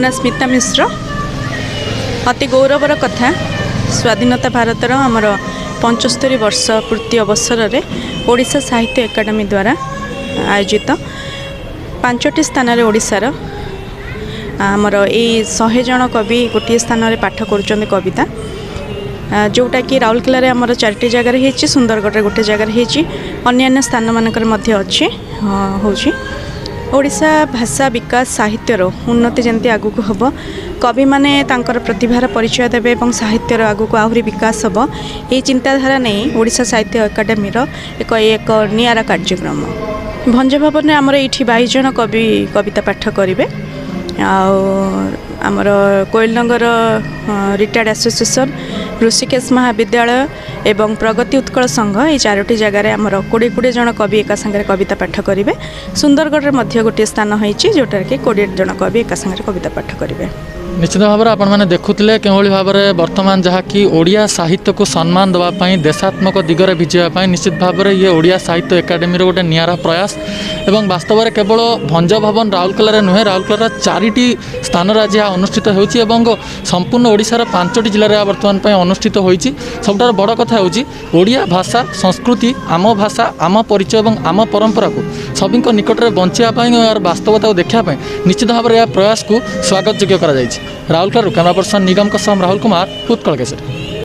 ना स्मिता मिश्र। अति गौरवर कथा स्वाधीनता भारतर आमर 75 वर्ष पूर्ति अवसर में ओडिशा साहित्य एकाडेमी द्वारा आयोजित 5टी स्थान में ओडिशार आमर ये 100 जन कवि गोटे स्थान में पाठ कर कविता जोटा कि राउरकेला आमर 4टी जगार हो सुंदरगढ़ गोटे जगार होन्य स्थान मानक अच्छी हूँ ओडिशा भाषा विकास साहित्यर उन्नति जमती आगुक हम कवि माने तांकर प्रतिभार परिचय देवे और साहित्यर आगुक आहरी विकास हम ये चिंताधारा नहीं ओडिशा साहित्य एकाडेमी एक नियारा कार्यक्रम भंज भवन में आमर ये 22 जन कवि कविता पाठ करेंगे आमर कोइलनगर रिटायर्ड एसोसिएशन ऋषिकेश महाविद्यालय एवं प्रगति उत्कल संघ ये 4टी जगार आमर 20 जन कवि एका संगे कविता पाठ करेंगे सुंदरगढ़ में गोटे स्थान होती जोटा कि 20 जन कवि एका संगे कविता पाठ करेंगे। निश्चित भाव में आपण देखुले के भाव में बर्तमान जहाँकि ओडिया साहित्य को सम्मान देवाई देशात्मक दिगरे भिजापी निश्चित भाव में ये ओडिया साहित्य एकाडेमी गोटे नियारा प्रयास एवं वास्तव में केवल भंज भवन राउरकेला नुहे राउरकेला 4टी स्थान आज यह अनुष्ठित होती संपूर्ण ओडिशार 5टी जिले बर्तमान अनुष्ठित होती सबुठार बड़ कथा ओडिया भाषा संस्कृति आम भाषा आम परिचय और आम परंपरा को सभी निकट में बचाई और वास्तवता देखापी निश्चित भाव में यह प्रयास को स्वागत योग्य कर राउरकेला कैमरा पर्सन निगम राहुल कुमार उत्कल केसरी।